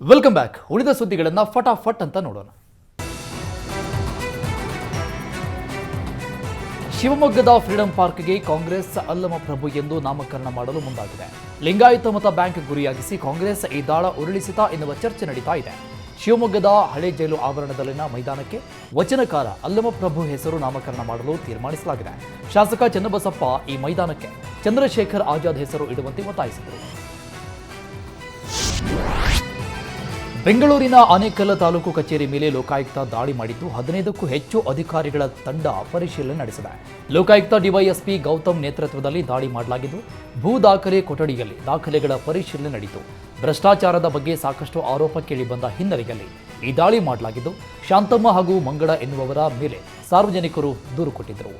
Welcome back. ಉಳಿದ ಸುದ್ದಿಗಳನ್ನು ಫಟಾಫಟ್ ಅಂತ ನೋಡೋಣ. ಶಿವಮೊಗ್ಗದ ಫ್ರೀಡಂ ಪಾರ್ಕ್ಗೆ ಕಾಂಗ್ರೆಸ್ ಅಲ್ಲಮ ಪ್ರಭು ಎಂದು ನಾಮಕರಣ ಮಾಡಲು ಮುಂದಾಗಿದೆ. ಲಿಂಗಾಯತ ಮತ ಬ್ಯಾಂಕ್ ಗುರಿಯಾಗಿಸಿ ಕಾಂಗ್ರೆಸ್ ಈ ದಾಳ ಉರುಳಿಸಿತಾ ಎನ್ನುವ ಚರ್ಚೆ ನಡೀತಾ ಇದೆ. ಶಿವಮೊಗ್ಗದ ಹಳೆ ಜೈಲು ಆವರಣದಲ್ಲಿನ ಮೈದಾನಕ್ಕೆ ವಚನಕಾರ ಅಲ್ಲಮ ಪ್ರಭು ಹೆಸರು ನಾಮಕರಣ ಮಾಡಲು ತೀರ್ಮಾನಿಸಲಾಗಿದೆ. ಶಾಸಕ ಚನ್ನಬಸಪ್ಪ ಈ ಮೈದಾನಕ್ಕೆ ಚಂದ್ರಶೇಖರ್ ಆಜಾದ್ ಹೆಸರು ಇಡುವಂತೆ ಒತ್ತಾಯಿಸಿದರು. ಬೆಂಗಳೂರಿನ ಆನೇಕಲ್ ತಾಲೂಕು ಕಚೇರಿ ಮೇಲೆ ಲೋಕಾಯುಕ್ತ ದಾಳಿ ಮಾಡಿದ್ದು 15ಕ್ಕೂ ಹೆಚ್ಚು ಅಧಿಕಾರಿಗಳ ತಂಡ ಪರಿಶೀಲನೆ ನಡೆಸಿದೆ. ಲೋಕಾಯುಕ್ತ ಡಿವೈಎಸ್ಪಿ ಗೌತಮ್ ನೇತೃತ್ವದಲ್ಲಿ ದಾಳಿ ಮಾಡಲಾಗಿದ್ದು, ಭೂ ದಾಖಲೆ ಕೊಠಡಿಯಲ್ಲಿ ದಾಖಲೆಗಳ ಪರಿಶೀಲನೆ ನಡೆಯಿತು. ಭ್ರಷ್ಟಾಚಾರದ ಬಗ್ಗೆ ಸಾಕಷ್ಟು ಆರೋಪ ಕೇಳಿ ಬಂದ ಹಿನ್ನೆಲೆಯಲ್ಲಿ ಈ ದಾಳಿ ಮಾಡಲಾಗಿದ್ದು, ಶಾಂತಮ್ಮ ಹಾಗೂ ಮಂಗಳ ಎನ್ನುವವರ ಮೇಲೆ ಸಾರ್ವಜನಿಕರು ದೂರು ಕೊಟ್ಟಿದ್ದರು.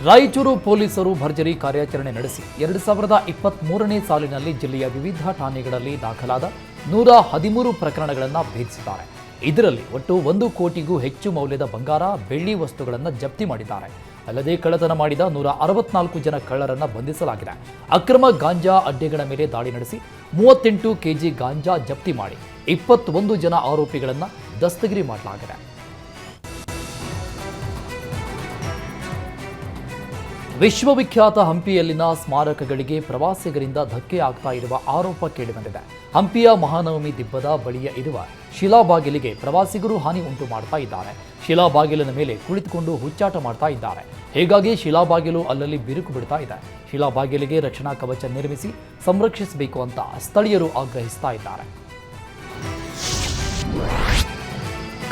ರಾಯಚೂರು ಪೊಲೀಸರು ಭರ್ಜರಿ ಕಾರ್ಯಾಚರಣೆ ನಡೆಸಿ 2023ನೇ ಸಾಲಿನಲ್ಲಿ ಜಿಲ್ಲೆಯ ವಿವಿಧ ಠಾಣೆಗಳಲ್ಲಿ ದಾಖಲಾದ 113 ಪ್ರಕರಣಗಳನ್ನು ಭೇದಿಸಿದ್ದಾರೆ. ಇದರಲ್ಲಿ ಒಟ್ಟು 1 ಕೋಟಿಗೂ ಹೆಚ್ಚು ಮೌಲ್ಯದ ಬಂಗಾರ, ಬೆಳ್ಳಿ ವಸ್ತುಗಳನ್ನು ಜಪ್ತಿ ಮಾಡಿದ್ದಾರೆ. ಅಲ್ಲದೆ ಕಳ್ಳತನ ಮಾಡಿದ 164 ಜನ ಕಳ್ಳರನ್ನು ಬಂಧಿಸಲಾಗಿದೆ. ಅಕ್ರಮ ಗಾಂಜಾ ಅಡ್ಡೆಗಳ ಮೇಲೆ ದಾಳಿ ನಡೆಸಿ 38 ಕೆಜಿ ಗಾಂಜಾ ಜಪ್ತಿ ಮಾಡಿ 21 ಜನ ಆರೋಪಿಗಳನ್ನು ದಸ್ತಗಿರಿ ಮಾಡಲಾಗಿದೆ. ವಿಶ್ವವಿಖ್ಯಾತ ಹಂಪಿಯಲ್ಲಿನ ಸ್ಮಾರಕಗಳಿಗೆ ಪ್ರವಾಸಿಗರಿಂದ ಧಕ್ಕೆ ಆಗ್ತಾ ಇರುವ ಆರೋಪ ಕೇಳಿಬಂದಿದೆ. ಹಂಪಿಯ ಮಹಾನವಮಿ ದಿಬ್ಬದ ಬಳಿಯ ಇರುವ ಶಿಲಾಬಾಗಿಲಿಗೆ ಪ್ರವಾಸಿಗರು ಹಾನಿ ಉಂಟು ಮಾಡ್ತಾ ಇದ್ದಾರೆ. ಶಿಲಾಬಾಗಿಲಿನ ಮೇಲೆ ಕುಳಿತುಕೊಂಡು ಹುಚ್ಚಾಟ ಮಾಡ್ತಾ ಇದ್ದಾರೆ. ಹೀಗಾಗಿ ಶಿಲಾಬಾಗಿಲು ಅಲ್ಲಲ್ಲಿ ಬಿರುಕು ಬಿಡ್ತಾ ಇದೆ. ಶಿಲಾಬಾಗಿಲಿಗೆ ರಕ್ಷಣಾ ಕವಚ ನಿರ್ಮಿಸಿ ಸಂರಕ್ಷಿಸಬೇಕು ಅಂತ ಸ್ಥಳೀಯರು ಆಗ್ರಹಿಸ್ತಾ ಇದ್ದಾರೆ.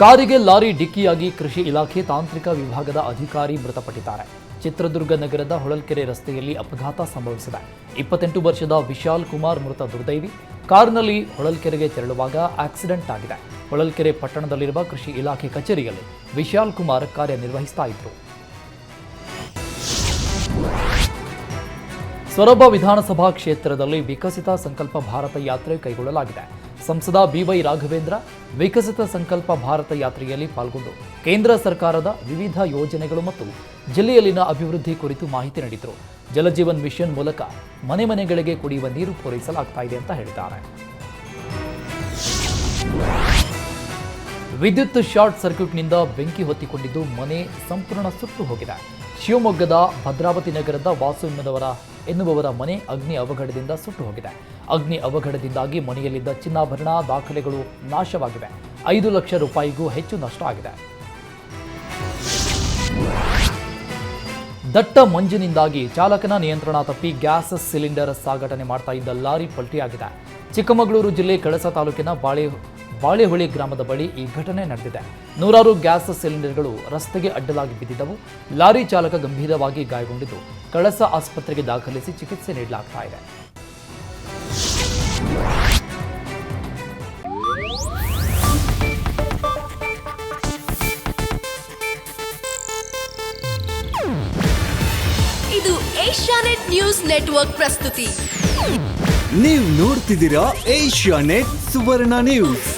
ಕಾರಿಗೆ ಲಾರಿ ಡಿಕ್ಕಿಯಾಗಿ ಕೃಷಿ ಇಲಾಖೆ ತಾಂತ್ರಿಕ ವಿಭಾಗದ ಅಧಿಕಾರಿ ಮೃತಪಟ್ಟಿದ್ದಾರೆ. ಚಿತ್ರದುರ್ಗ ನಗರದ ಹೊಳಲ್ಕೆರೆ ರಸ್ತೆಯಲ್ಲಿ ಅಪಘಾತ ಸಂಭವಿಸಿದೆ. 28 ವರ್ಷದ ವಿಶಾಲ್ ಕುಮಾರ್ ಮೃತ ದುರ್ದೈವಿ. ಕಾರಿನಲ್ಲಿ ಹೊಳಲ್ಕೆರೆಗೆ ತೆರಳುವಾಗ ಆಕ್ಸಿಡೆಂಟ್ ಆಗಿದೆ. ಹೊಳಲ್ಕೆರೆ ಪಟ್ಟಣದಲ್ಲಿರುವ ಕೃಷಿ ಇಲಾಖೆ ಕಚೇರಿಯಲ್ಲಿ ವಿಶಾಲ್ ಕುಮಾರ್ ಕಾರ್ಯನಿರ್ವಹಿಸ್ತಾ ಇದ್ರು. ಸೊರಬ ವಿಧಾನಸಭಾ ಕ್ಷೇತ್ರದಲ್ಲಿ ವಿಕಸಿತ ಸಂಕಲ್ಪ ಭಾರತ ಯಾತ್ರೆ ಕೈಗೊಳ್ಳಲಾಗಿದೆ. ಸಂಸದ ಬಿವೈ ರಾಘವೇಂದ್ರ ವಿಕಸಿತ ಸಂಕಲ್ಪ ಭಾರತ ಯಾತ್ರೆಯಲ್ಲಿ ಪಾಲ್ಗೊಂಡು ಕೇಂದ್ರ ಸರ್ಕಾರದ ವಿವಿಧ ಯೋಜನೆಗಳು ಮತ್ತು ಜಿಲ್ಲೆಯಲ್ಲಿನ ಅಭಿವೃದ್ಧಿ ಕುರಿತು ಮಾಹಿತಿ ನೀಡಿದರು. ಜಲಜೀವನ್ ಮಿಷನ್ ಮೂಲಕ ಮನೆ ಮನೆಗಳಿಗೆ ಕುಡಿಯುವ ನೀರು ಪೂರೈಸಲಾಗ್ತಾ ಇದೆ ಅಂತ ಹೇಳಿದ್ದಾರೆ. ವಿದ್ಯುತ್ ಶಾರ್ಟ್ ಸರ್ಕ್ಯೂಟ್ನಿಂದ ಬೆಂಕಿ ಹೊತ್ತಿಕೊಂಡಿದ್ದು ಮನೆ ಸಂಪೂರ್ಣ ಸುಟ್ಟು ಹೋಗಿದೆ. ಶಿವಮೊಗ್ಗದ ಭದ್ರಾವತಿ ನಗರದ ವಾಸು ಎನ್ನುವವರ ಮನೆ ಅಗ್ನಿ ಅವಘಡದಿಂದ ಸುಟ್ಟು ಹೋಗಿದೆ. ಅಗ್ನಿ ಅವಘಡದಿಂದಾಗಿ ಮನೆಯಲ್ಲಿದ್ದ ಚಿನ್ನಾಭರಣ ದಾಖಲೆಗಳು ನಾಶವಾಗಿವೆ. 5 ಲಕ್ಷ ರೂಪಾಯಿಗೂ ಹೆಚ್ಚು ನಷ್ಟ ಆಗಿದೆ. ದಟ್ಟ ಮಂಜಿನಿಂದಾಗಿ ಚಾಲಕನ ನಿಯಂತ್ರಣ ತಪ್ಪಿ ಗ್ಯಾಸ್ ಸಿಲಿಂಡರ್ ಸಾಗಣೆ ಮಾಡ್ತಾ ಇದ್ದ ಲಾರಿ ಪಲ್ಟಿಯಾಗಿದೆ. ಚಿಕ್ಕಮಗಳೂರು ಜಿಲ್ಲೆ ಕಳಸ ತಾಲೂಕಿನ ಬಾಳೆಹೊಳಿ ಗ್ರಾಮದ ಬಳಿ ಈ ಘಟನೆ ನಡೆದಿದೆ. 100 ಗ್ಯಾಸ್ ಸಿಲಿಂಡರ್ಗಳು ರಸ್ತೆಗೆ ಅಡ್ಡಲಾಗಿ ಬಿದ್ದಿದ್ದವು. ಲಾರಿ ಚಾಲಕ ಗಂಭೀರವಾಗಿ ಗಾಯಗೊಂಡಿದ್ದು ಕಳಸ ಆಸ್ಪತ್ರೆಗೆ ದಾಖಲಿಸಿ ಚಿಕಿತ್ಸೆ ನೀಡಲಾಗ್ತಾ ಇದೆ. ಇದು ಏಷ್ಯಾನೆಟ್ ನ್ಯೂಸ್ ನೆಟ್ವರ್ಕ್ ಪ್ರಸ್ತುತಿ. ನೀವು ನೋಡ್ತಿದ್ದೀರಾ ಏಷ್ಯಾನೆಟ್ ಸುವರ್ಣ ನ್ಯೂಸ್.